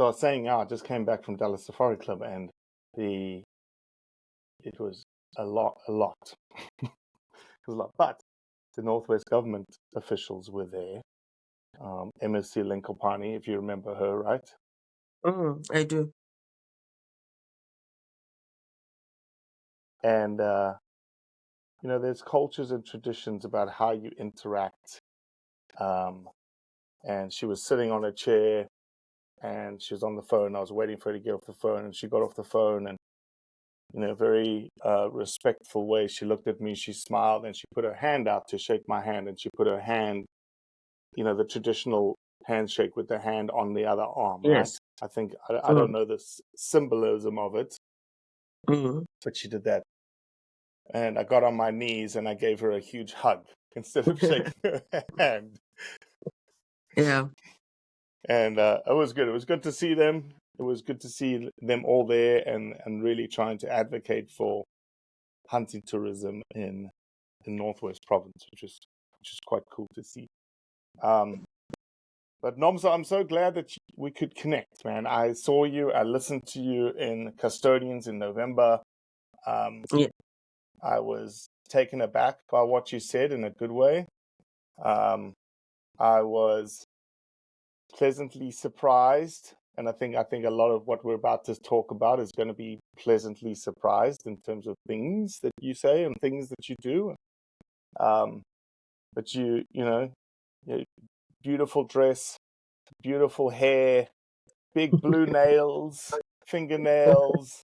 So I was saying, I just came back from Dallas Safari Club, and it was a lot. It was a lot. But the Northwest government officials were there. MSC Linkopani, if you remember her, right? I do. And there's cultures and traditions about how you interact. And she was sitting on a chair, and she was on the phone. I was waiting for her to get off the phone, and she got off the phone, and in a very respectful way, she looked at me, she smiled, and she put her hand out to shake my hand, and she put her hand, the traditional handshake with the hand on the other arm, right? Yes. I think, I don't know the symbolism of it, Mm. but she did that. And I got on my knees and I gave her a huge hug instead of shaking her hand. Yeah. And it was good. It was good to see them. It was good to see them all there and really trying to advocate for hunting tourism in the Northwest Province, which is quite cool to see. But Nomsa, I'm so glad that we could connect, man. I saw you. I listened to you in Custodians in November. Yeah. I was taken aback by what you said in a good way. I was pleasantly surprised, and I think a lot of what we're about to talk about is going to be pleasantly surprised in terms of things that you say and things that you do. But beautiful dress, beautiful hair, big blue nails, fingernails.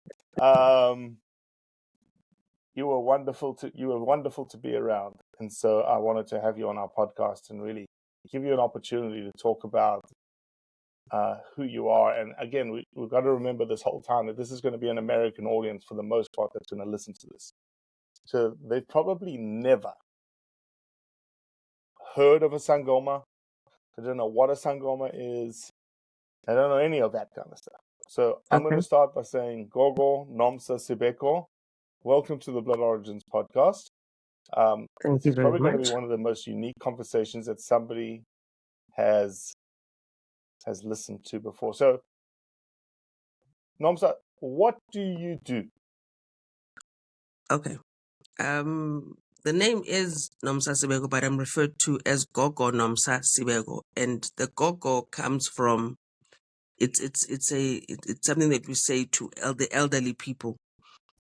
You were wonderful to be around, and so I wanted to have you on our podcast and really give you an opportunity to talk about who you are. And again, we've got to remember this whole time that this is going to be an American audience for the most part that's going to listen to this. So they've probably never heard of a Sangoma. They don't know what a Sangoma is. I don't know any of that kind of stuff. So I'm going to start by saying, Gogo Nomsa Sibeko, welcome to the Blood Origins podcast. Thank This you is very probably going to be much. one of the most unique conversations that somebody has listened to before. So, Nomsa, what do you do? Okay. The name is Nomsa Sibeko, but I'm referred to as Gogo Nomsa Sibeko, and the Gogo comes from it's something that we say to the elderly people,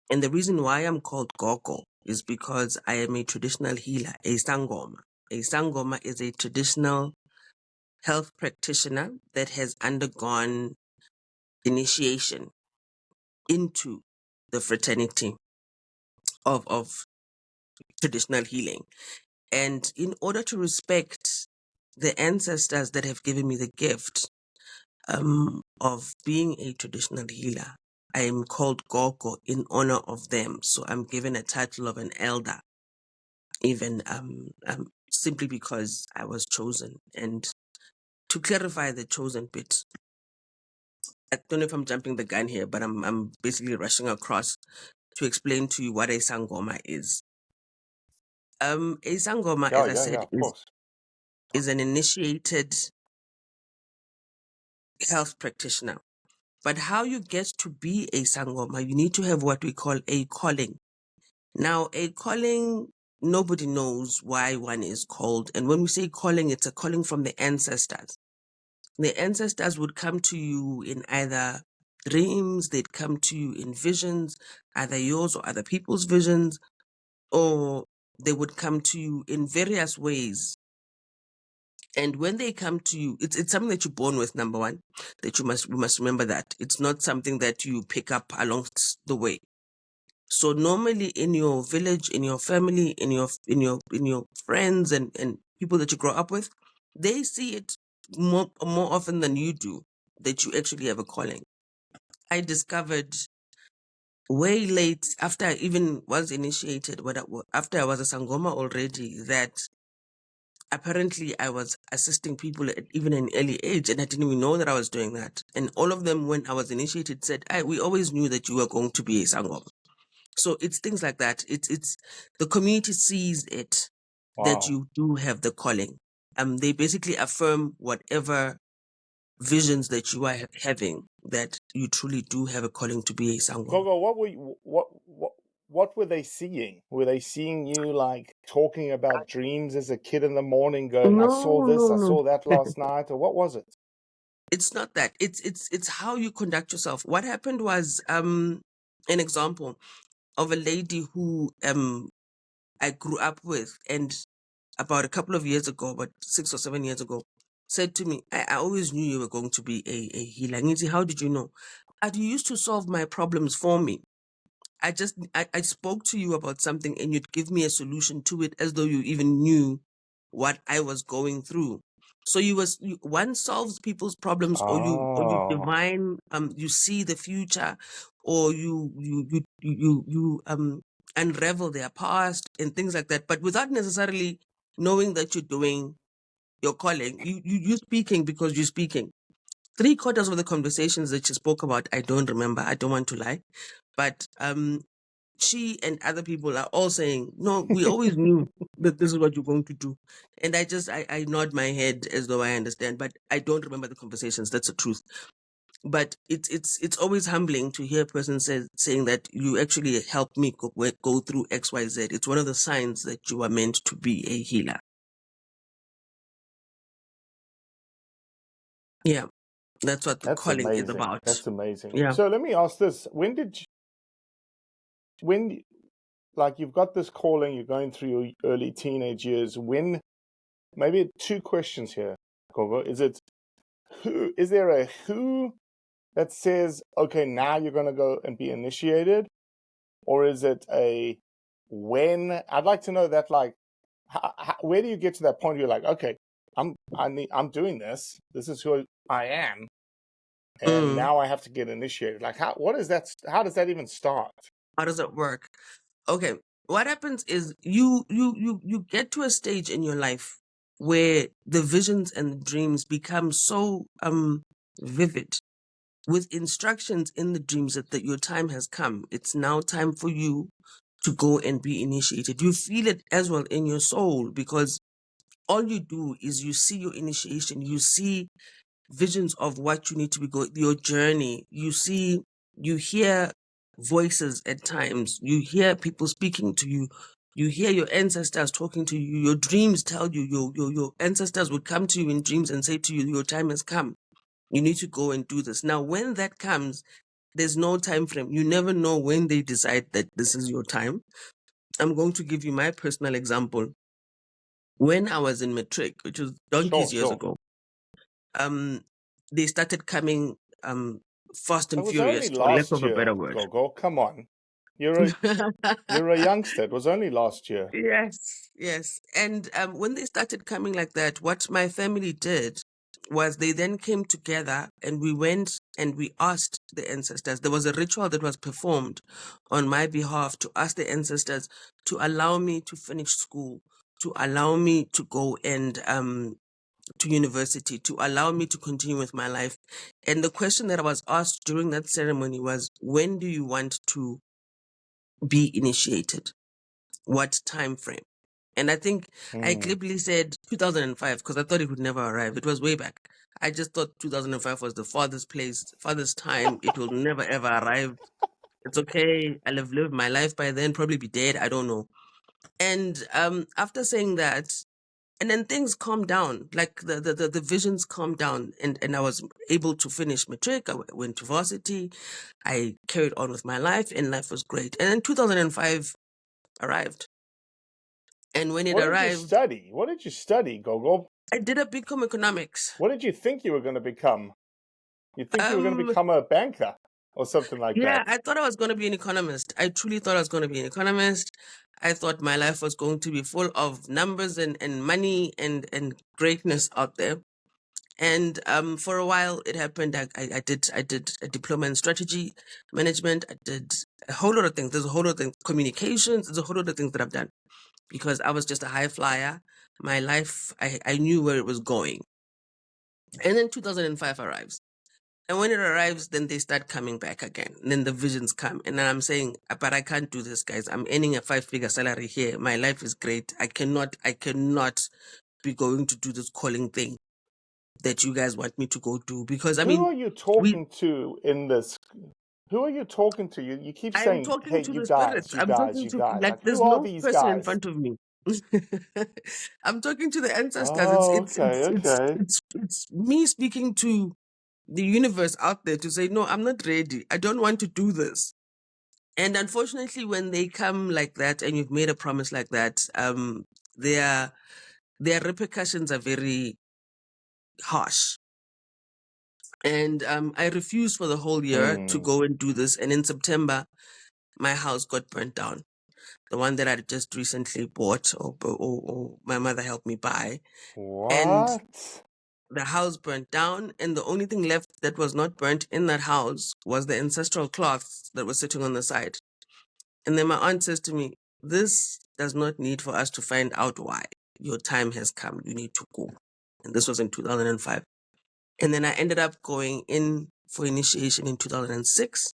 and the reason why I'm called Gogo is because I am a traditional healer, a Sangoma. A Sangoma is a traditional health practitioner that has undergone initiation into the fraternity of traditional healing. And in order to respect the ancestors that have given me the gift of being a traditional healer, I am called Gogo in honor of them. So I'm given a title of an elder, even simply because I was chosen. And to clarify the chosen bit, I don't know if I'm jumping the gun here, but I'm basically rushing across to explain to you what a Sangoma is. A Sangoma, as I said, Of course. is an initiated health practitioner. But how you get to be a Sangoma, you need to have what we call a calling. Now, a calling, nobody knows why one is called. And when we say calling, it's a calling from the ancestors. The ancestors would come to you in either dreams, they'd come to you in visions, either yours or other people's visions, or they would come to you in various ways. And when they come to you, it's something that you're born with, number one, that you must remember that. It's not something that you pick up along the way. So normally in your village, in your family, in your friends and people that you grow up with, they see it more often than you do, that you actually have a calling. I discovered way late, after I even was initiated, after I was a Sangoma already, that apparently I was assisting people at even an early age, and I didn't even know that I was doing that. And all of them, when I was initiated, said, we always knew that you were going to be a Sangoma. So it's things like that. It's the community sees it, that you do have the calling. They basically affirm whatever visions that you are having, that you truly do have a calling to be a Sangoma. Gogo, what were they seeing? Were they seeing you like talking about dreams as a kid in the morning, going, "I saw this, I No. saw that last night," or what was it? It's not that. It's how you conduct yourself. What happened was an example of a lady who I grew up with, and about a couple of years ago, about 6 or 7 years ago, said to me, I always knew you were going to be a healer. Ngithi, how did you know? And you used to solve my problems for me. I spoke to you about something and you'd give me a solution to it as though you even knew what I was going through. So one solves people's problems, or you Oh, divine, you see the future, or you unravel their past and things like that, but without necessarily knowing that you're doing your calling. You're speaking because you're speaking. 3/4 of the conversations that she spoke about, I don't remember. I don't want to lie, but she and other people are all saying, no, we always knew that this is what you're going to do. And I nod my head as though I understand, but I don't remember the conversations. That's the truth. But it's always humbling to hear a person saying that you actually helped me go through XYZ. It's one of the signs that you are meant to be a healer. Yeah, that's what the that's calling is amazing. about. That's amazing. Yeah. So let me ask this: when like you've got this calling, you're going through your early teenage years. When maybe two questions here, Gogo. Is there a who that says, okay, now you're going to go and be initiated? Or is it a when? I'd like to know that, like, where do you get to that point where you're like, okay, I'm doing this. This is who I am. And Mm. now I have to get initiated. Like, how does that even start? How does it work? Okay, what happens is you get to a stage in your life where the visions and dreams become so vivid, with instructions in the dreams that your time has come. It's now time for you to go and be initiated. You feel it as well in your soul, because all you do is you see your initiation, you see visions of what you need to be going, your journey. You hear voices at times. You hear people speaking to you. You hear your ancestors talking to you. Your dreams tell you, your ancestors would come to you in dreams and say to you, your time has come. You need to go and do this. Now, when that comes, there's no time frame. You never know when they decide that this is your time. I'm going to give you my personal example. When I was in matric, which was donkeys years Sure. ago, they started coming fast It and was only furious, for lack last of a year, better word. Gogo. Come on. You're a youngster. It was only last year. Yes. And when they started coming like that, what my family did was they then came together and we went and we asked the ancestors. There was a ritual that was performed on my behalf to ask the ancestors to allow me to finish school, to allow me to go and to university, to allow me to continue with my life. And the question that I was asked during that ceremony was, when do you want to be initiated? What time frame? And I think I glibly said 2005 because I thought it would never arrive. It was way back. I just thought 2005 was the farthest time. It will never ever arrive. It's okay. I'll have lived my life by then, probably be dead. I don't know. And after saying that, and then things calmed down, like the visions calmed down, and I was able to finish matric. I went to varsity. I carried on with my life, and life was great. And then 2005 arrived. And when it What did you arrived, study? What did you study, Gogo? I did a BCom economics. What did you think you were going to become? You think you were going to Um, become a banker or something like yeah, that? I thought I was going to be an economist. I truly thought I was going to be an economist. I thought my life was going to be full of numbers and money and greatness out there. And for a while, it happened. I did a diploma in strategy management. I did a whole lot of things. There's a whole lot of things, communications. There's a whole lot of things that I've done because I was just a high flyer. My life, I knew where it was going. And then 2005 arrives. And when it arrives, then they start coming back again. And then the visions come. And then I'm saying, but I can't do this, guys. I'm earning a 5-figure salary here. My life is great. I cannot be going to do this calling thing. that you guys want me to go do? Because I Who mean, are you we. talking to in this? Who are you talking to? You keep I'm saying, talking "Hey, to you the guys, spirits. you I'm guys, talking you to, guys." like, Like, there's who are no these person in guys? front of me. I'm talking to the ancestors. It's Oh, it's okay, it's it's okay. it's it's me speaking to the universe out there to say, no, I'm not ready. I don't want to do this. And unfortunately, when they come like that, and you've made a promise like that, their repercussions are very harsh. And I refused for the whole year to Hmm. go and do this. And in September, my house got burnt down. The one that I just recently bought, or my mother helped me buy. And What? the house burnt down, and the only thing left that was not burnt in that house was the ancestral cloth that was sitting on the side. And then my aunt says to me, "This does not need for us to find out why. Your time has come. You need to go." And this was in 2005. And then I ended up going in for initiation in 2006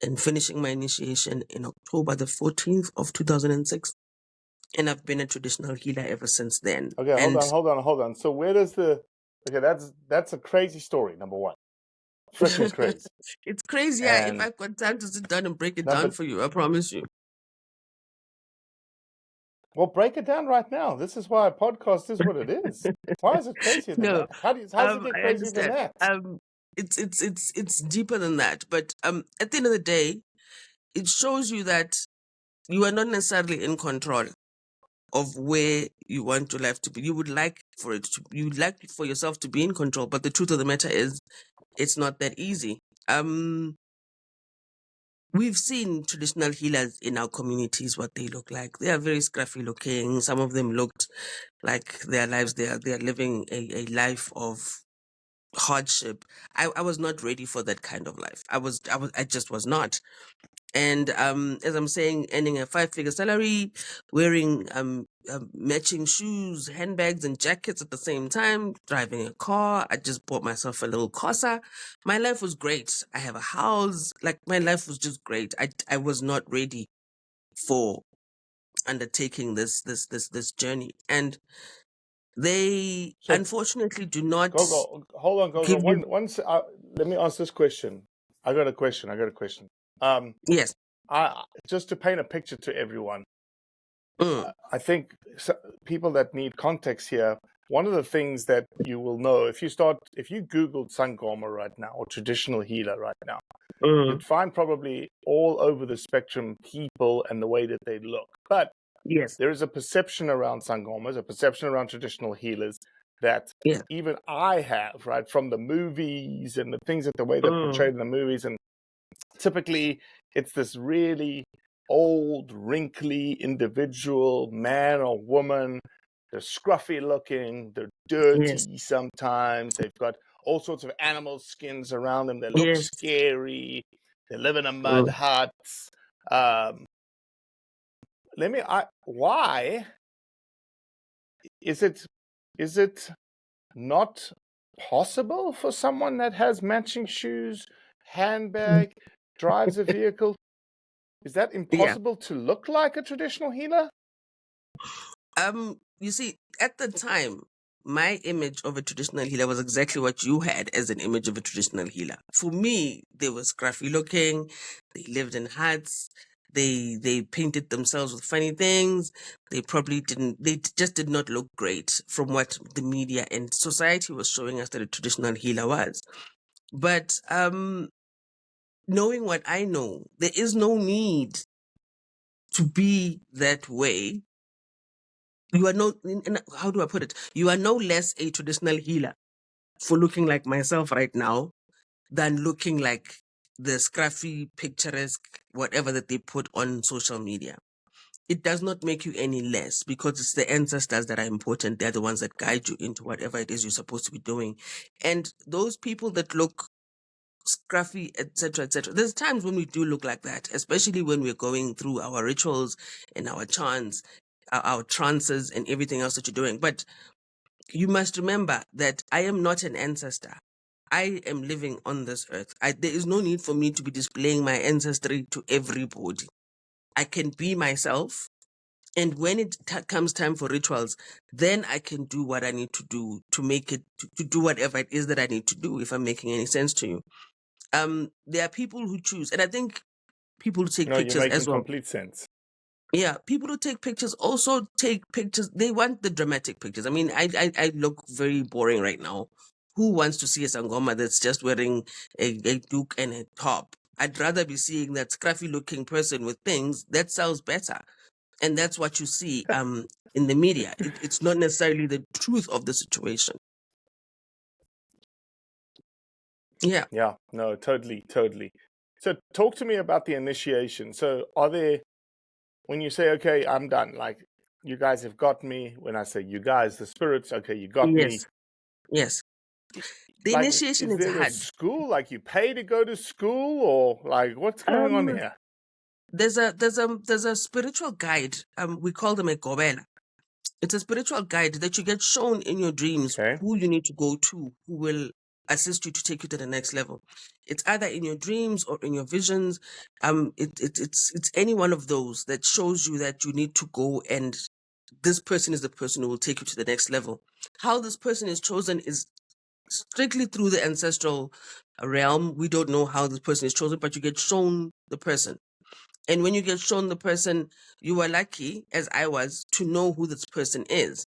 and finishing my initiation in October the 14th of 2006. And I've been a traditional healer ever since then. Okay, hold And on, hold on, hold on. So where does the? Okay, that's a crazy story. Number one, freaking crazy. it's crazy. Yeah, if And I've got time to sit down and break it down number, for you, I promise you. well, break it down right now. This is why a podcast is what it is. Why is it crazier than No, that? How does it get I crazier than understand. that? It's deeper than that. But at the end of the day, it shows you that you are not necessarily in control of where you want your life to be. You would like for it to. You would like for yourself to be in control, but the truth of the matter is, it's not that easy. We've seen traditional healers in our communities, what they look like. They are very scruffy looking. Some of them looked like their lives, they are living a life of hardship. I was not ready for that kind of life. I just was not. And as I'm saying, earning a 5-figure salary, wearing matching shoes, handbags, and jackets at the same time, driving a car. I just bought myself a little Corsa. My life was great. I have a house. Like, my life was just great. I was not ready for undertaking this journey, and they So unfortunately do not Gogo, hold on, Gogo. give you. Let me ask this question. I got a question. Um, Yes. just to paint a picture to everyone. Mm, I think people that need context here. One of the things that you will know if you Googled Sangoma right now or traditional healer right now, mm, you'd find probably all over the spectrum people and the way that they look. But yes. there is a perception around Sangomas, a perception around traditional healers that Yeah. even I have, right, from the movies and the things that the way they're Mm, portrayed in the movies. And typically it's this really old, wrinkly individual, man or woman. They're scruffy looking, they're yes. dirty sometimes, they've got all sorts of animal skins around them, they look Yes. scary, they live in a mud Mm, hut. Um, why is it not possible for someone that has matching shoes, mm, handbag, drives a vehicle? Is that yeah. impossible to look like a traditional healer? You see, at the time, my image of a traditional healer was exactly what you had as an image of a traditional healer. For me, they were scruffy looking, they lived in huts, they painted themselves with funny things. They probably didn't they just did not look great from what the media and society was showing us that a traditional healer was. But knowing what I know, there is no need to be that way. You are no, how do I put it? You are no less a traditional healer for looking like myself right now than looking like the scruffy, picturesque, whatever that they put on social media. It does not make you any less, because it's the ancestors that are important. They're the ones that guide you into whatever it is you're supposed to be doing. And those people that look scruffy, etc., etc. There's times when we do look like that, especially when we're going through our rituals and our chants, our trances, and everything else that you're doing. But you must remember that I am not an ancestor. I am living on this earth. There is no need for me to be displaying my ancestry to everybody. I can be myself And when it comes time for rituals, then I can do what I need to do to make it, to do whatever it is that I need to do, if I'm making any sense to you. There are people who choose, and I think people who take No, you're pictures as making well. complete sense. Yeah, people who take pictures also take pictures. They want the dramatic pictures. I mean, I look very boring right now. Who wants to see a Sangoma that's just wearing a duke and a top? I'd rather be seeing that scruffy looking person with things. That sounds better. And that's what you see in the media. It's not necessarily the truth of the situation. Yeah. Yeah, no, totally, totally. So talk to me about the initiation. So are there, when you say, okay, I'm done, like you guys have got me, when I say you guys, the spirits, okay, you got me. Yes. Yes. The Like, initiation is is there a hard. school, like you pay to go to school, or like what's going on Um, here? there's a spiritual guide. We call them a gobela. It's a spiritual guide that you get shown in your dreams Okay. who you need to go to, who will assist you to take you to the next level. It's either in your dreams or in your visions. It's any one of those that shows you that you need to go, and this person is the person who will take you to the next level. How this person is chosen is strictly through the ancestral realm. We don't know how this person is chosen, but you get shown the person. And when you get shown the person, you are lucky, as I was, to know who this person is.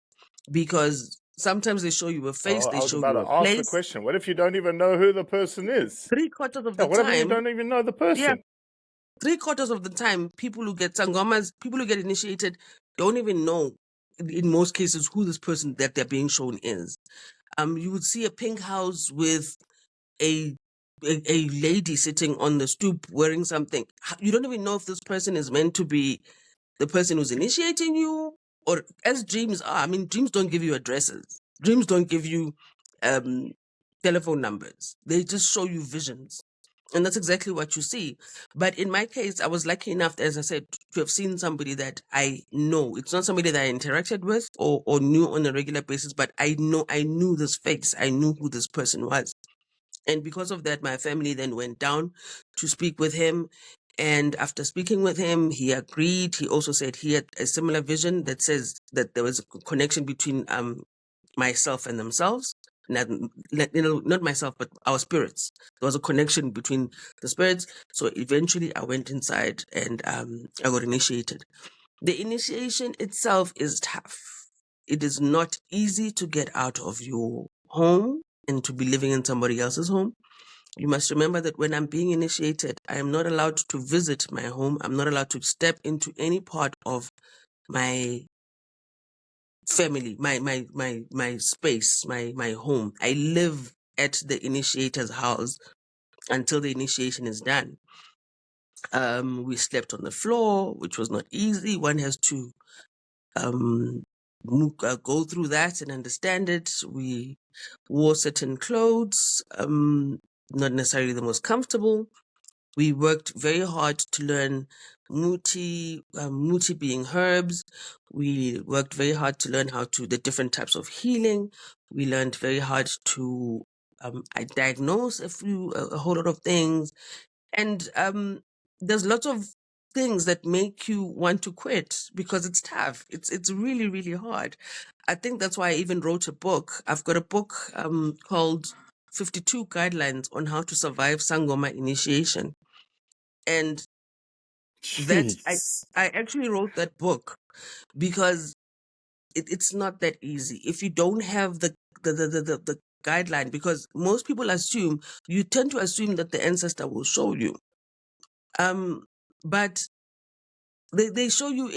Because sometimes they show you a face, Oh, they I was show about you to a ask the place. question. What if you don't even know who the person is? 3/4 of Yeah, the what if you time, don't even know the yeah, person? 3/4 of the time, people who get sangomas, people who get initiated, don't even know, in most cases, who this person that they're being shown is. You would see a pink house with a a lady sitting on the stoop wearing something. You don't even know if this person is meant to be the person who's initiating you, or as dreams are. I mean, dreams don't give you addresses. Dreams don't give you um, telephone numbers. They just show you visions. And that's exactly what you see. But in my case, I was lucky enough, as I said, to have seen somebody that I know. It's not somebody that I interacted with or knew on a regular basis, but I knew this face. I knew who this person was. And because of that, my family then went down to speak with him. And after speaking with him, he agreed. He also said he had a similar vision that says that there was a connection between myself and themselves. Not myself, but our spirits. There was a connection between the spirits. So eventually I went inside and I got initiated. The initiation itself is tough. It is not easy to get out of your home and to be living in somebody else's home. You must remember that when I'm being initiated, I am not allowed to visit my home. I'm not allowed to step into any part of my family, my space, my home. I live at the initiator's house until the initiation is done. We slept on the floor, which was not easy. One has to um, go through that and understand it. We wore certain clothes, not necessarily the most comfortable. We worked very hard to learn muti being herbs. We worked very hard to learn the different types of healing. We learned very hard to I diagnose a whole lot of things. And there's lots of things that make you want to quit because it's tough. It's really, really hard. I think that's why I even wrote a book. I've got a book called 52 Guidelines on How to Survive Sangoma Initiation. And that Jeez. I actually wrote that book because it's not that easy. If you don't have the guideline, because most people you tend to assume that the ancestor will show you. But they show you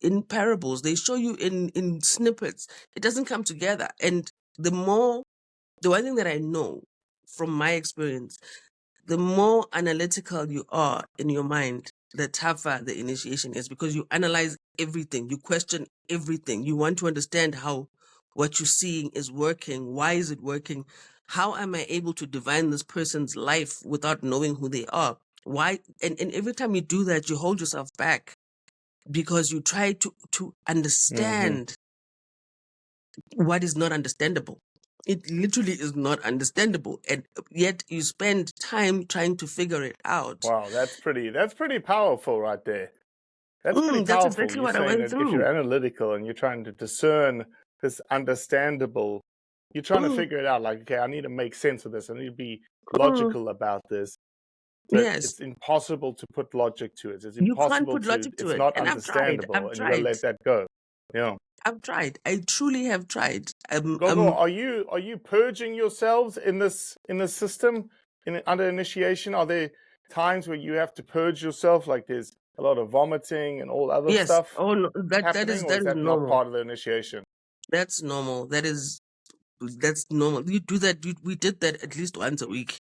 in parables. They show you in snippets. It doesn't come together. And the one thing that I know from my experience, the more analytical you are in your mind, the tougher the initiation is, because you analyze everything, you question everything, you want to understand how what you're seeing is working, why is it working, how am I able to divine this person's life without knowing who they are, why, and every time you do that, you hold yourself back because you try to Mm-hmm. understand what is not understandable. It literally is not understandable. And yet you spend time trying to figure it out. Wow, that's pretty powerful right there. That's pretty That's powerful. exactly You're what I saying went that if you're through. analytical and you're trying to discern this understandable, you're trying to Mm, figure it out. Like, okay, I need to make sense of this. I need to be mm, logical about this. But yes. it's impossible to put logic to it. It's You can't impossible put to. logic to It's it. not And I've tried. understandable, I've and you got to tried. let that go. Yeah. I've tried. I truly have tried. Gogo, are you purging yourselves in this system under initiation? Are there times where you have to purge yourself? Like there's a lot of vomiting and all other yes. stuff Oh no, happening, or that is is that not normal. part of the initiation? That's normal. That's normal. You do that. We did that at least once a week.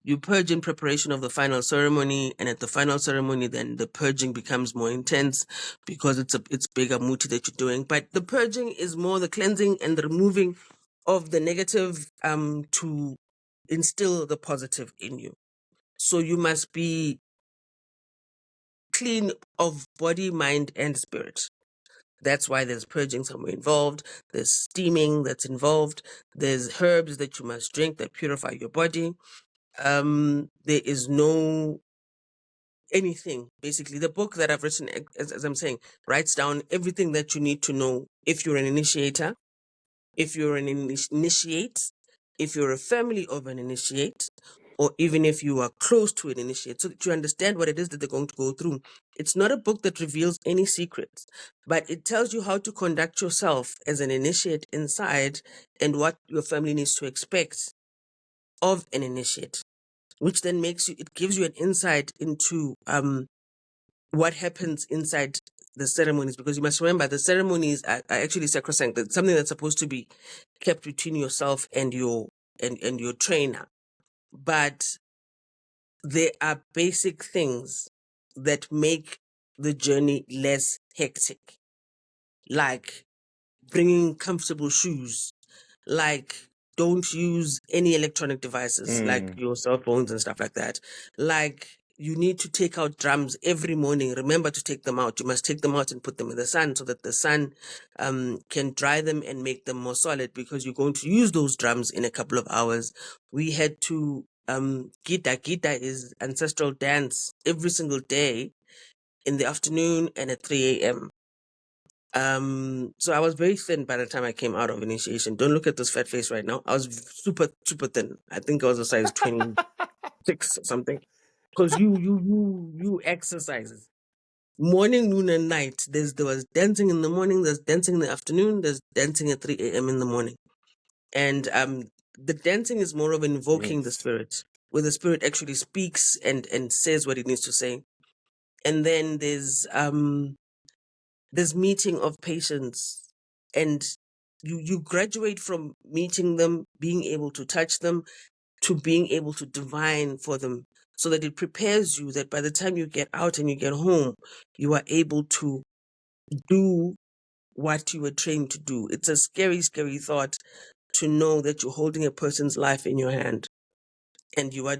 You purge in preparation of the final ceremony, and at the final ceremony, then the purging becomes more intense because it's bigger muti that you're doing. But the purging is more the cleansing and the removing of the negative to instill the positive in you. So you must be clean of body, mind, and spirit. That's why there's purging somewhere involved. There's steaming that's involved. There's herbs that you must drink that purify your body. There is no anything. Basically, the book that I've written, as I'm saying, writes down everything that you need to know if you're an initiator, if you're an initiate, if you're a family of an initiate, or even if you are close to an initiate, so that you understand what it is that they're going to go through. It's not a book that reveals any secrets, but it tells you how to conduct yourself as an initiate inside and what your family needs to expect of an initiate, which then it gives you an insight into what happens inside the ceremonies, because you must remember the ceremonies are actually sacrosanct. That's something that's supposed to be kept between yourself and your trainer. But there are basic things that make the journey less hectic, like bringing comfortable shoes, like don't use any electronic devices like Mm. your cell phones and stuff like that. Like you need to take out drums every morning. Remember to take them out. You must take them out and put them in the sun so that the sun can dry them and make them more solid, because you're going to use those drums in a couple of hours. We had to Gita is ancestral dance every single day in the afternoon and at 3 a.m. So I was very thin by the time I came out of initiation. Don't look at this fat face right now. I was super, super thin. I think I was a size 26 or something. Because you exercises. Morning, noon, and night. There was dancing in the morning, there's dancing in the afternoon, there's dancing at 3 a.m. in the morning. And the dancing is more of invoking the Yes. spirit, where the spirit actually speaks and says what it needs to say. And then there's this meeting of patients, and you graduate from meeting them, being able to touch them, to being able to divine for them, so that it prepares you that by the time you get out and you get home, you are able to do what you were trained to do. It's a scary, scary thought to know that you're holding a person's life in your hand and you are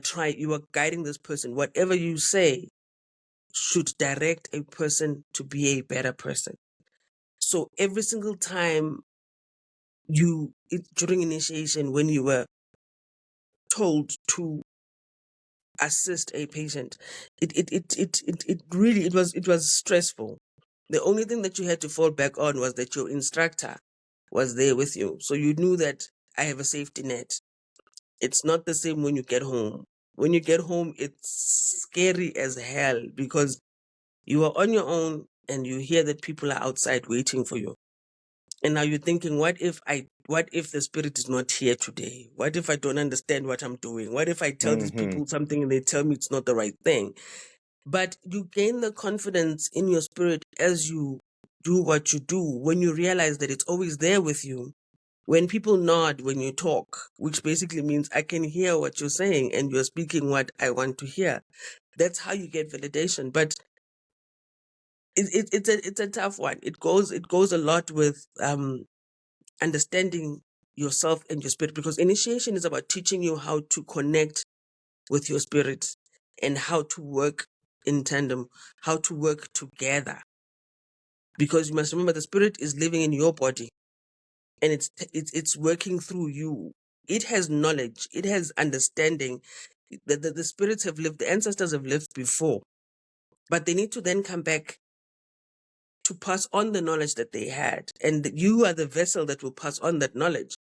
guiding this person. Whatever you say should direct a person to be a better person. So every single time during initiation, when you were told to assist a patient, it was stressful. The only thing that you had to fall back on was that your instructor was there with you. So you knew that I have a safety net. It's not the same when you get home. When you get home, it's scary as hell because you are on your own and you hear that people are outside waiting for you. And now you're thinking, what if the spirit is not here today? What if I don't understand what I'm doing? What if I tell these Mm-hmm. people something and they tell me it's not the right thing? But you gain the confidence in your spirit as you do what you do, when you realize that it's always there with you. When people nod when you talk, which basically means I can hear what you're saying and you're speaking what I want to hear. That's how you get validation. But it's a tough one. It goes a lot with understanding yourself and your spirit, because initiation is about teaching you how to connect with your spirit and how to work in tandem, how to work together. Because you must remember the spirit is living in your body and it's working through you. It has knowledge, it has understanding. The spirits have lived, the ancestors have lived before, but they need to then come back to pass on the knowledge that they had. And you are the vessel that will pass on that knowledge.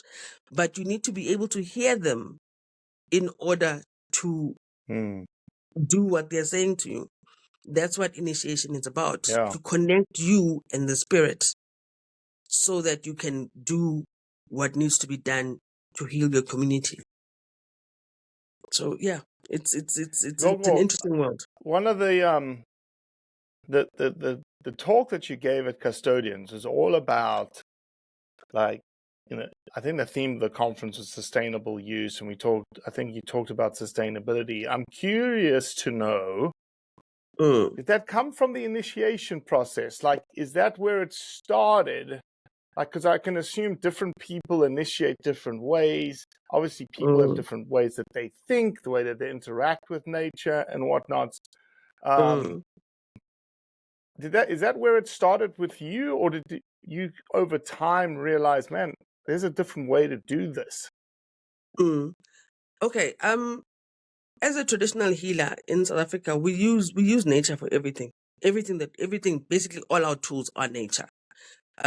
But you need to be able to hear them in order to do what they're saying to you. That's what initiation is about, Yeah. to connect you and the spirit so that you can do what needs to be done to heal your community. So yeah, it's an Gogo, interesting world. one of the talk that you gave at Custodians is all about, like, I think the theme of the conference was sustainable use, and I think you talked about sustainability. I'm curious to know, did that come from the initiation process? Like, is that where it started? Like, because I can assume different people initiate different ways. Obviously, people have different ways that they think, the way that they interact with nature and whatnot. Is that where it started with you, or did you over time realize, man, there's a different way to do this? Okay. As a traditional healer in South Africa, we use nature for everything. Everything, basically all our tools are nature.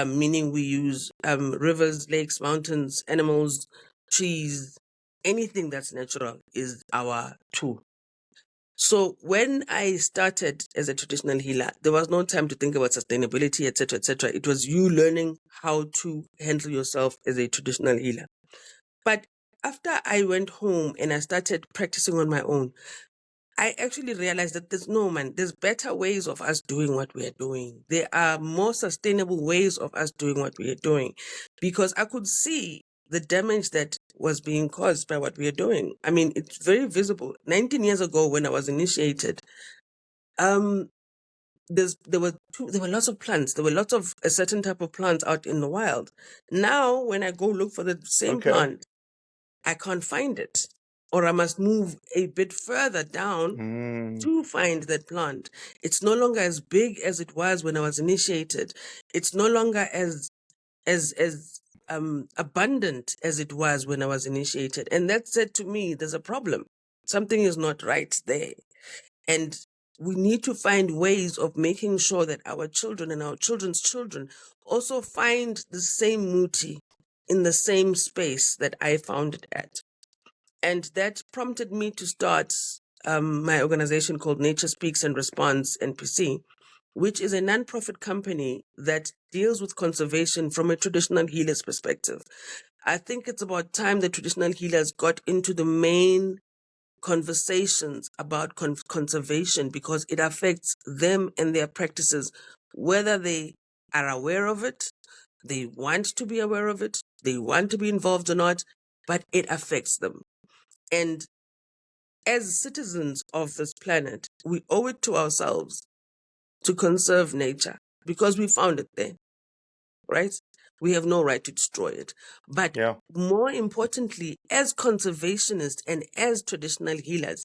Meaning we use rivers, lakes, mountains, animals, trees, anything that's natural is our tool. So when I started as a traditional healer, there was no time to think about sustainability, etc., etc. It was you learning how to handle yourself as a traditional healer. But after I went home and I started practicing on my own, I actually realized that there's better ways of us doing what we are doing. There are more sustainable ways of us doing what we are doing, because I could see the damage that was being caused by what we are doing. I mean, it's very visible. 19 years ago, when I was initiated, there were lots of plants. There were lots of a certain type of plants out in the wild. Now, when I go look for the same plant, I can't find it, or I must move a bit further down to find that plant. It's no longer as big as it was when I was initiated. It's no longer as abundant as it was when I was initiated. And that said to me, there's a problem. Something is not right there. And we need to find ways of making sure that our children and our children's children also find the same muti in the same space that I found it at. And that prompted me to start my organization called Nature Speaks and Responds, NPC, which is a nonprofit company that deals with conservation from a traditional healer's perspective. I think it's about time that traditional healers got into the main conversations about conservation, because it affects them and their practices, whether they are aware of it, they want to be aware of it, they want to be involved or not, but it affects them. And as citizens of this planet, we owe it to ourselves to conserve nature, because we found it there, right? We have no right to destroy it. But more importantly, as conservationists and as traditional healers,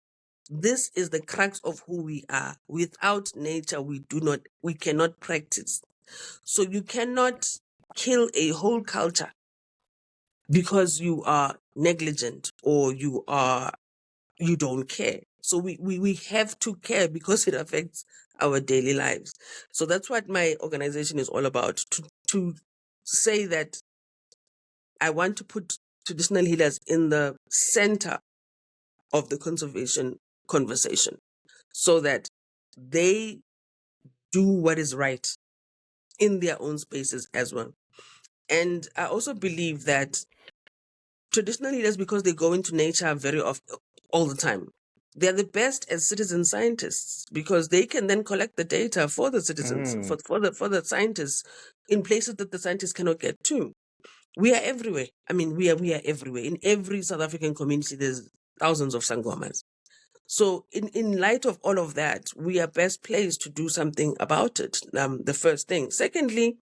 this is the crux of who we are. Without nature, we cannot practice. So you cannot kill a whole culture because you are negligent or you don't care. So we have to care because it affects our daily lives. So that's what my organization is all about, to say that I want to put traditional healers in the center of the conservation conversation so that they do what is right in their own spaces as well. And I also believe that traditional leaders, because they go into nature very often, all the time, they're the best as citizen scientists, because they can then collect the data for the citizens, for the scientists, in places that the scientists cannot get to. We are everywhere. I mean, we are everywhere. In every South African community, there's thousands of Sangomas. So in light of all of that, we are best placed to do something about it. The first thing. Secondly,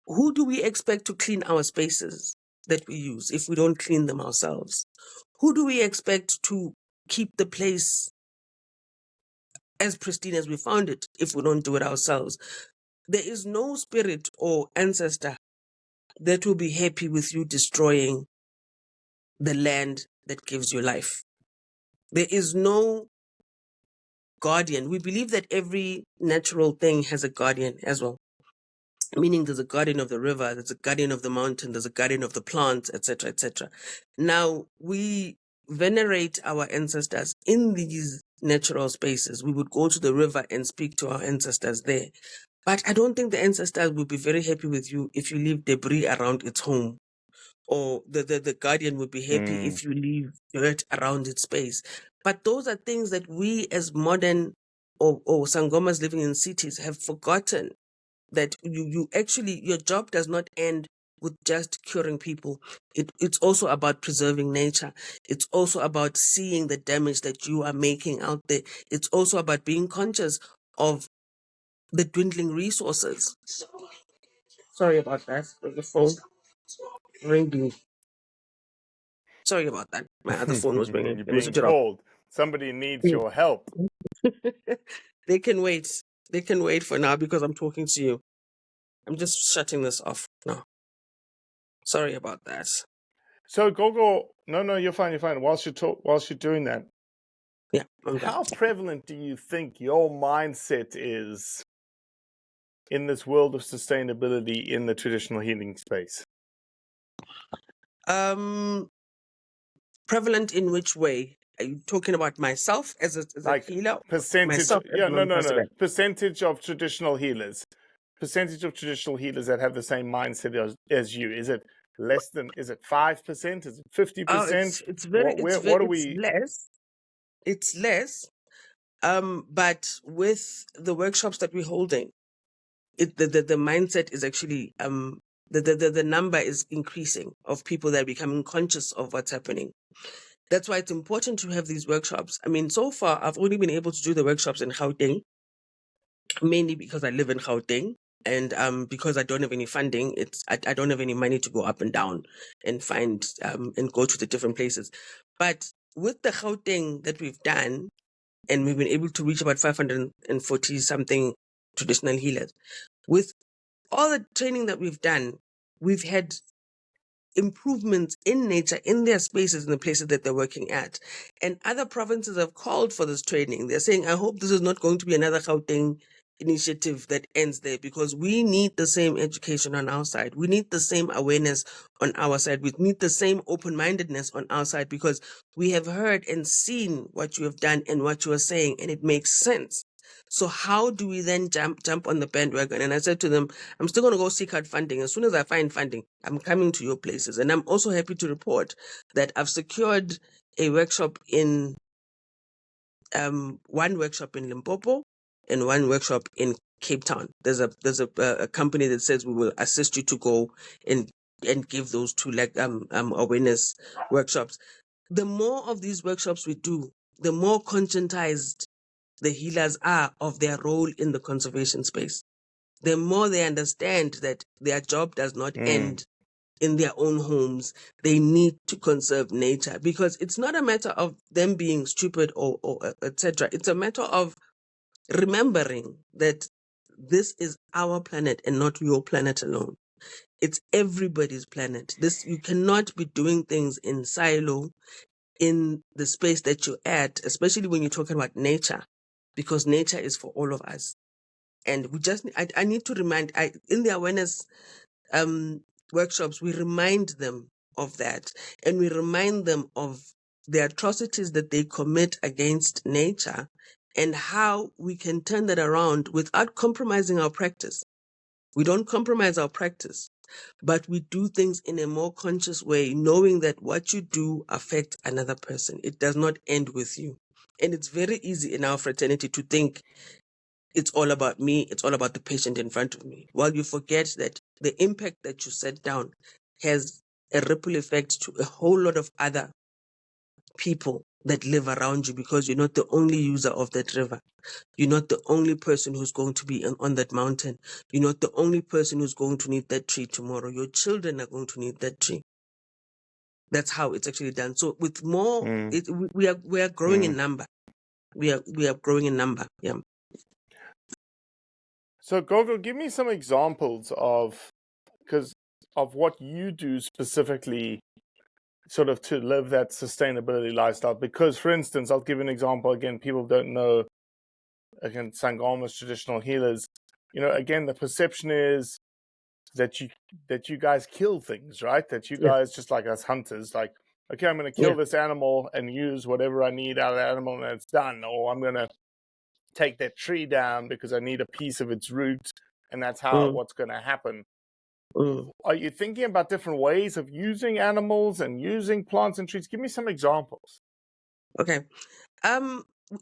who do we expect to clean our spaces that we use if we don't clean them ourselves? Who do we expect to keep the place as pristine as we found it if we don't do it ourselves? There is no spirit or ancestor that will be happy with you destroying the land that gives you life. There is no guardian. We believe that every natural thing has a guardian as well. meaning there's a guardian of the river, there's a guardian of the mountain, there's a guardian of the plants, etc., etc. Now, we venerate our ancestors in these natural spaces. We would go to the river and speak to our ancestors there. But I don't think the ancestors will be very happy with you if you leave debris around its home, or the guardian would be happy Mm. if you leave dirt around its space. But those are things that we as modern or Sangomas living in cities have forgotten, that you actually, your job does not end with just curing people. It's also about preserving nature. It's also about seeing the damage that you are making out there. It's also about being conscious of the dwindling resources. Sorry about that. There's the phone ringing. Sorry about that. My other phone was ringing. You're Let me being switch it off. called. Somebody needs your help. They can wait. They can wait for now because I'm talking to you. I'm just shutting this off now. Sorry about that. So Gogo, no, you're fine. You're fine. Whilst you're doing that, Yeah, I'm done. how prevalent do you think your mindset is in this world of sustainability in the traditional healing space? Prevalent in which way? Are you talking about myself as a Like healer? percentage? Myself as Yeah, a no. non-president? Percentage of traditional healers. Percentage of traditional healers that have the same mindset as you. Is it less than? Is it 5%? Is it Oh, 50%? it's very What are it's we? less. It's less. But with the workshops that we're holding, the mindset is actually the number is increasing of people that are becoming conscious of what's happening. That's why it's important to have these workshops. I mean, so far I've only been able to do the workshops in Gauteng, mainly because I live in Gauteng, and because I don't have any funding. I don't have any money to go up and down and find and go to the different places. But with the Gauteng that we've done, and we've been able to reach about 540 something traditional healers. With all the training that we've done, we've had improvements in nature, in their spaces, in the places that they're working at. And other provinces have called for this training. They're saying, I hope this is not going to be another Gauteng initiative that ends there, because we need the same education on our side. We need the same awareness on our side. We need the same open-mindedness on our side, because we have heard and seen what you have done and what you are saying, and it makes sense. So how do we then jump on the bandwagon? And I said to them, I'm still going to go seek out funding. As soon as I find funding, I'm coming to your places. And I'm also happy to report that I've secured a workshop in one workshop in Limpopo and one workshop in Cape Town. There's a company that says we will assist you to go and give those two awareness workshops. The more of these workshops we do, the more conscientized the healers are of their role in the conservation space. The more they understand that their job does not end in their own homes. They need to conserve nature, because it's not a matter of them being stupid or etc. It's a matter of remembering that this is our planet and not your planet alone. It's everybody's planet. You cannot be doing things in silo in the space that you're at, especially when you're talking about nature, because nature is for all of us. And I need to remind, in the awareness workshops, we remind them of that, and we remind them of the atrocities that they commit against nature and how we can turn that around without compromising our practice. We don't compromise our practice, but we do things in a more conscious way, knowing that what you do affects another person. It does not end with you. And it's very easy in our fraternity to think it's all about me, it's all about the patient in front of me, while you forget that the impact that you set down has a ripple effect to a whole lot of other people that live around you, because you're not the only user of that river. You're not the only person who's going to be on that mountain. You're not the only person who's going to need that tree tomorrow. Your children are going to need that tree. That's how it's actually done. So with more, we are growing in number. We are growing in number. Yeah. So Gogo, give me some examples of what you do specifically, sort of to live that sustainability lifestyle. Because, for instance, I'll give you an example. Again, people don't know. Again, Sangomas, traditional healers. Again, the perception is that you guys kill things, right? That you Yeah. guys, just like us hunters, like, okay, I'm going to kill Yeah. this animal and use whatever I need out of the animal and it's done. Or I'm going to take that tree down because I need a piece of its root, and that's what's going to happen. Are you thinking about different ways of using animals and using plants and trees? Give me some examples. Okay.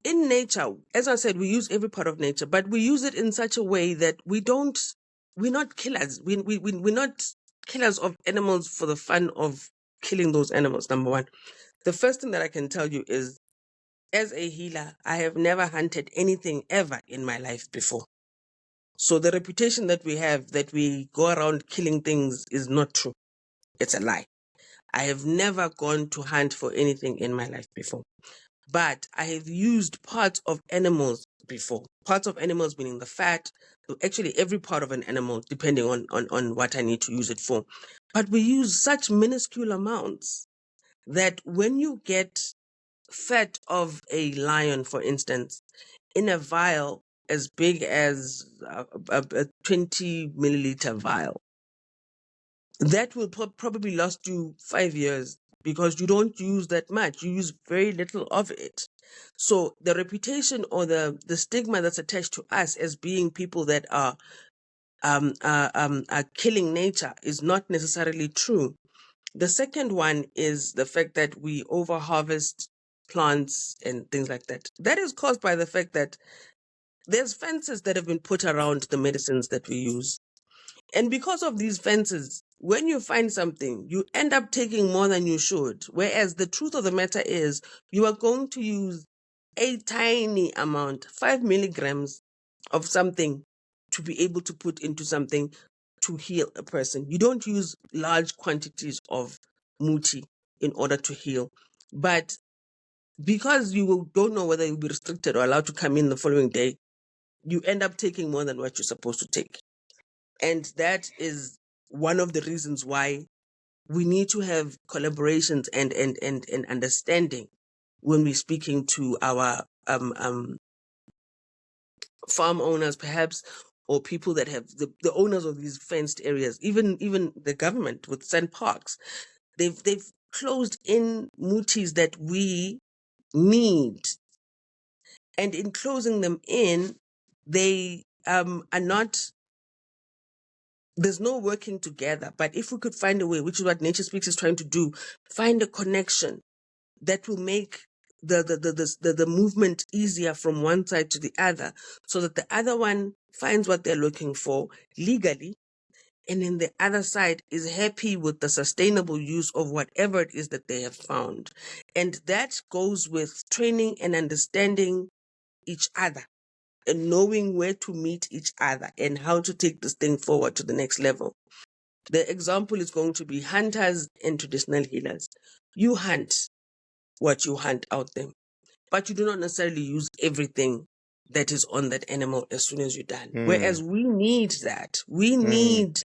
In nature, as I said, we use every part of nature, but we use it in such a way that we're not killers. We're not killers of animals for the fun of killing those animals, number one. The first thing that I can tell you is, as a healer, I have never hunted anything ever in my life before. So the reputation that we have, that we go around killing things, is not true. It's a lie. I have never gone to hunt for anything in my life before. But I have used parts of animals before. Parts of animals meaning the fat, actually every part of an animal, depending on what I need to use it for. But we use such minuscule amounts that when you get fat of a lion, for instance, in a vial as big as a 20 milliliter vial, that will probably last you 5 years, because you don't use that much. You use very little of it. So the reputation or the stigma that's attached to us as being people that are killing nature is not necessarily true. The second one is the fact that we overharvest plants and things like that. That is caused by the fact that there's fences that have been put around the medicines that we use. And because of these fences, when you find something, you end up taking more than you should. Whereas the truth of the matter is, you are going to use a tiny amount, 5 milligrams of something, to be able to put into something to heal a person. You don't use large quantities of muti in order to heal. But because you don't know whether you'll be restricted or allowed to come in the following day, you end up taking more than what you're supposed to take. And that is one of the reasons why we need to have collaborations and understanding when we're speaking to our farm owners, perhaps, or people that have the owners of these fenced areas, even the government with sand parks. They've closed in mutis that we need. And in closing them in, they are not, there's no working together. But if we could find a way, which is what Nature Speaks is trying to do, find a connection that will make the movement easier from one side to the other, so that the other one finds what they're looking for legally, and then the other side is happy with the sustainable use of whatever it is that they have found. And that goes with training and understanding each other and knowing where to meet each other and how to take this thing forward to the next level. The example is going to be hunters and traditional healers. You hunt what you hunt out there, but you do not necessarily use everything that is on that animal as soon as you're done. Whereas we need that. We need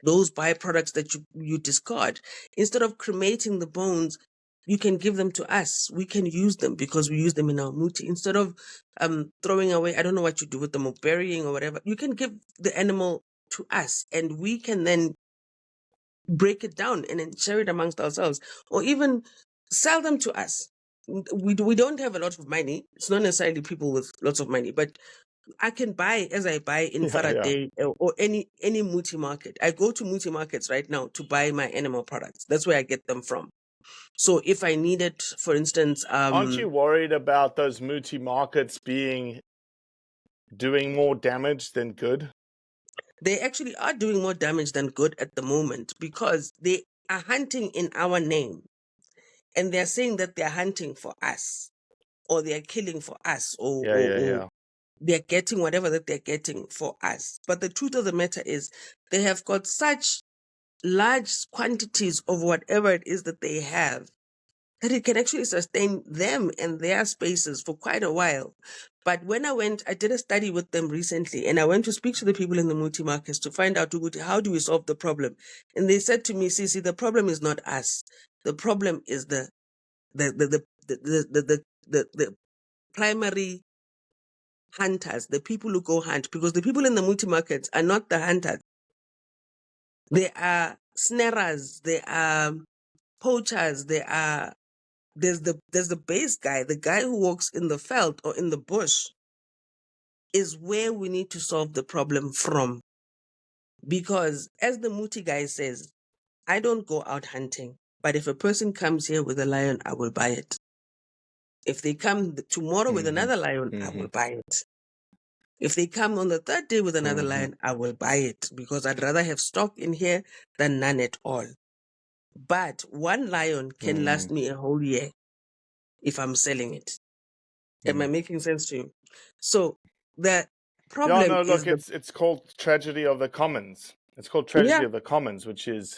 those byproducts that you discard. Instead of cremating the bones, you can give them to us. We can use them because we use them in our muti. Instead of throwing away, I don't know what you do with them, or burying or whatever, you can give the animal to us, and we can then break it down and then share it amongst ourselves, or even sell them to us. We don't have a lot of money. It's not necessarily people with lots of money, but I can buy as I buy in Faraday or any muti market. I go to muti markets right now to buy my animal products. That's where I get them from. So if I needed, for instance, aren't you worried about those muti markets doing more damage than good? They actually are doing more damage than good at the moment, because they are hunting in our name, and they're saying that they're hunting for us, or they're killing for us, or they're getting whatever that they're getting for us. But the truth of the matter is, they have got such large quantities of whatever it is that they have that it can actually sustain them and their spaces for quite a while. But when I did a study with them recently, and I went to speak to the people in the multi markets to find out, how do we solve the problem? And they said to me, Sisi, the problem is not us. The problem is the primary hunters, the people who go hunt, because the people in the multi markets are not the hunters. There are snarers, there are poachers, there's the base guy, the guy who walks in the veld or in the bush is where we need to solve the problem from. Because as the Muti guy says, I don't go out hunting, but if a person comes here with a lion, I will buy it. If they come tomorrow with another lion, I will buy it. If they come on the third day with another lion, I will buy it because I'd rather have stock in here than none at all. But one lion can last me a whole year if I'm selling it. Am I making sense to you? So the problem no, is look, it's called tragedy of the commons. It's called tragedy of the commons, which is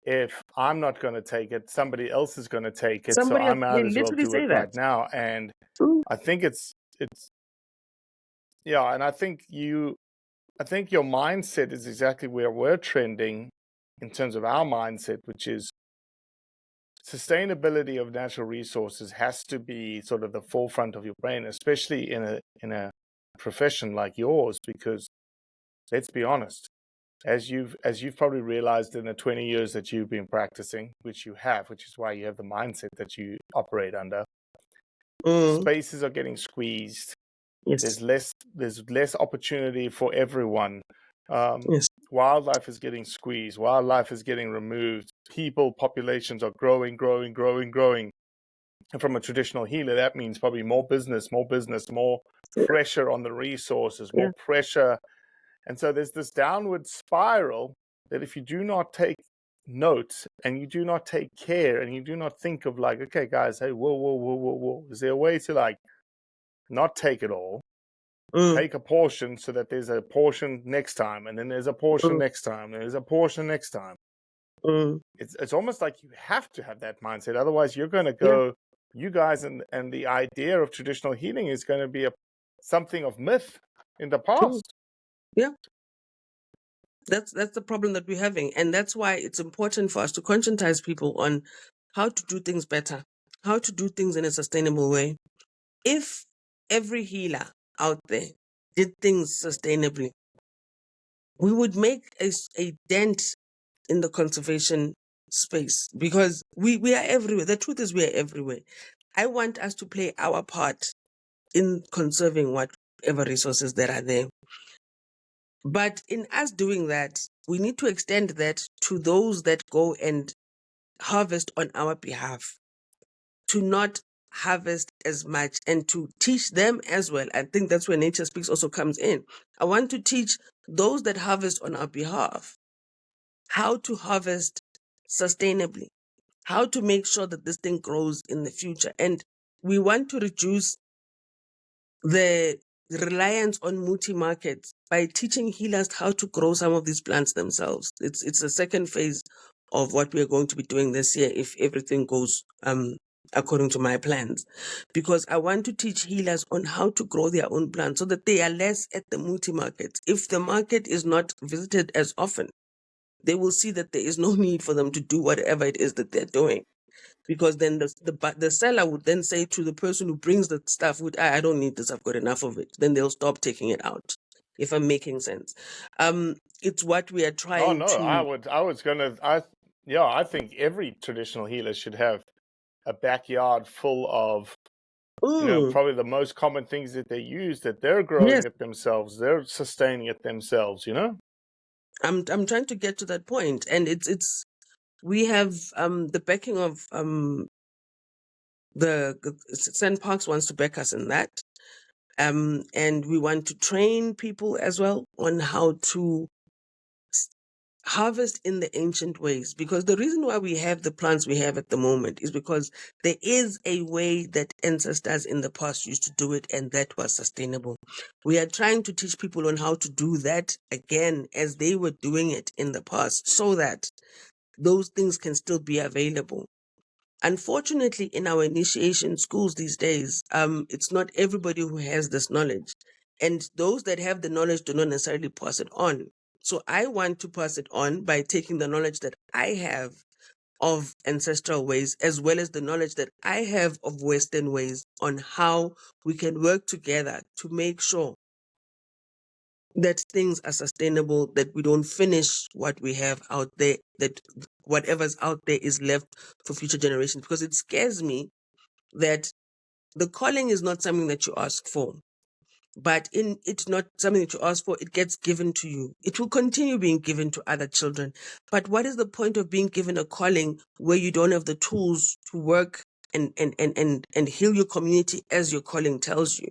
if I'm not going to take it, somebody else is going to take it. So somebody I else, might they as well literally do say it that. right now. And Mm. I think it's yeah, and I think your mindset is exactly where we're trending in terms of our mindset, which is sustainability of natural resources has to be sort of the forefront of your brain, especially in a profession like yours, because let's be honest, as you've probably realized in the 20 years that you've been practicing, which you have, which is why you have the mindset that you operate under, spaces are getting squeezed. Yes. There's less opportunity for everyone. Yes. Wildlife is getting squeezed. Wildlife is getting removed. Populations are growing. And from a traditional healer, that means probably more business, more pressure on the resources, more pressure. And so there's this downward spiral that if you do not take note and you do not take care and you do not think of like, okay, guys, hey, whoa. Is there a way to like not take it all? Take a portion so that there's a portion next time, and then there's a portion next time, and there's a portion next time. It's almost like you have to have that mindset. Otherwise, you're going to go, you guys, and the idea of traditional healing is going to be something of myth in the past. Yeah. That's the problem that we're having. And that's why it's important for us to conscientize people on how to do things better, how to do things in a sustainable way. If every healer out there did things sustainably, we would make a dent in the conservation space because we are everywhere. The truth is we are everywhere. I want us to play our part in conserving whatever resources that are there. But in us doing that, we need to extend that to those that go and harvest on our behalf, to not harvest as much and to teach them as well. I think that's where Nature Speaks also comes in. I want to teach those that harvest on our behalf how to harvest sustainably, how to make sure that this thing grows in the future. And we want to reduce the reliance on multi-markets by teaching healers how to grow some of these plants themselves. It's the second phase of what we're going to be doing this year if everything goes according to my plans, because I want to teach healers on how to grow their own plants so that they are less at the multi-market. If the market is not visited as often, they will see that there is no need for them to do whatever it is that they're doing. Because then the seller would then say to the person who brings the stuff, I don't need this, I've got enough of it. Then they'll stop taking it out, if I'm making sense. It's what we are trying to... I think every traditional healer should have a backyard full of, probably the most common things that they use, that they're growing it themselves, they're sustaining it themselves, I'm trying to get to that point. And it's we have the backing of the St. Parks wants to back us in that. And we want to train people as well on how to harvest in the ancient ways, because the reason why we have the plants we have at the moment is because there is a way that ancestors in the past used to do it, and that was sustainable. We are trying to teach people on how to do that again as they were doing it in the past, so that those things can still be available. Unfortunately, in our initiation schools these days, it's not everybody who has this knowledge, and those that have the knowledge do not necessarily pass it on. So I want to pass it on by taking the knowledge that I have of ancestral ways, as well as the knowledge that I have of Western ways, on how we can work together to make sure that things are sustainable, that we don't finish what we have out there, that whatever's out there is left for future generations. Because it scares me that the calling is not something that you ask for. But it's not something that you ask for, it gets given to you. It will continue being given to other children. But what is the point of being given a calling where you don't have the tools to work and heal your community as your calling tells you?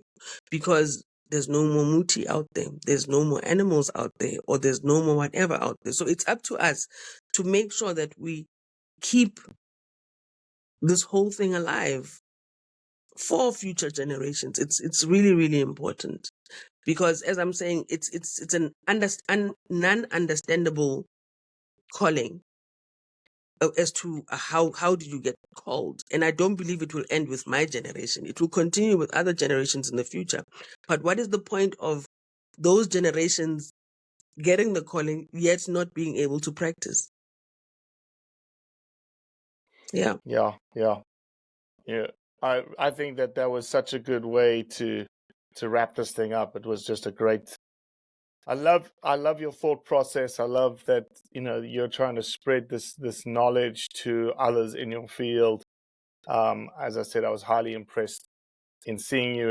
Because there's no more muti out there, there's no more animals out there, or there's no more whatever out there. So it's up to us to make sure that we keep this whole thing alive for future generations. It's really, really important. Because as I'm saying, it's an non-understandable calling as to how did you get called. And I don't believe it will end with my generation. It will continue with other generations in the future. But what is the point of those generations getting the calling yet not being able to practice? Yeah. I think that was such a good way to wrap this thing up. It was just a great. I love your thought process. I love that you're trying to spread this knowledge to others in your field. As I said, I was highly impressed in seeing you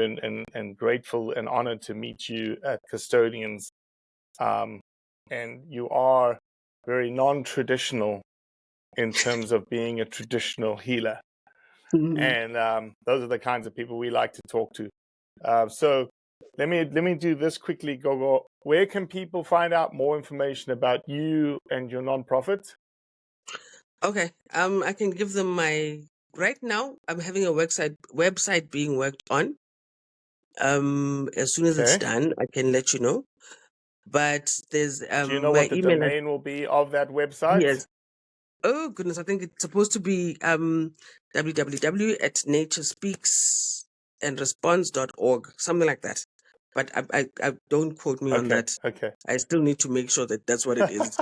and grateful and honored to meet you at Custodians. And you are very non-traditional in terms of being a traditional healer. And those are the kinds of people we like to talk to. So let me do this quickly, Gogo. Where can people find out more information about you and your nonprofit? Okay. I can give them right now I'm having a website being worked on. As soon as it's done, I can let you know. But there's Do you know my what the email. domain will be of that website? Yes. Oh goodness, I think it's supposed to be www.naturespeaksandresponse.org, something like that. But I don't quote me on that. Okay. I still need to make sure that that's what it is.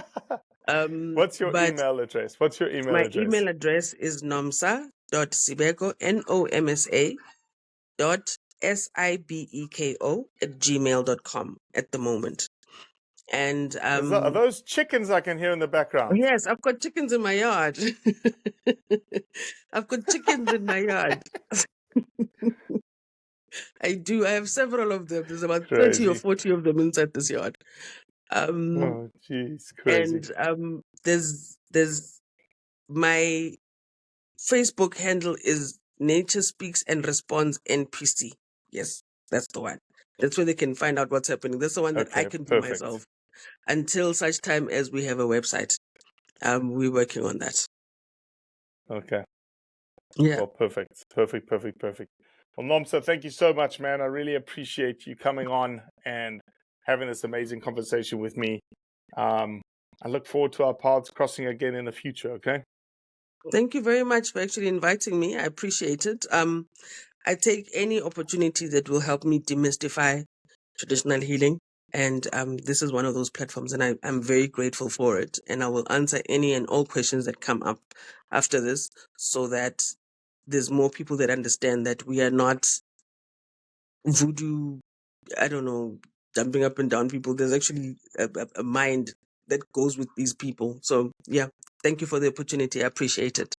What's your But email address? my email address is nomsa.sibeko, NOMSA .SIBEKO@gmail.com at the moment. And Are those chickens I can hear in the background? yes, I've got chickens in my yard. I've got chickens in my yard. I do. I have several of them. There's about 30 or 40 of them inside this yard. Oh, jeez, crazy. And there's my Facebook handle is Nature Speaks and Responds NPC. Yes, that's the one. That's where they can find out what's happening. That's the one that I can do myself until such time as we have a website. We're working on that. Okay. Yeah. Well, perfect. Well, Nomsa, thank you so much, man. I really appreciate you coming on and having this amazing conversation with me. I look forward to our paths crossing again in the future, okay? Thank you very much for actually inviting me. I appreciate it. I take any opportunity that will help me demystify traditional healing. And this is one of those platforms, and I'm very grateful for it. And I will answer any and all questions that come up after this so that there's more people that understand that we are not voodoo, I don't know, jumping up and down people. There's actually a mind that goes with these people. So, yeah, thank you for the opportunity. I appreciate it.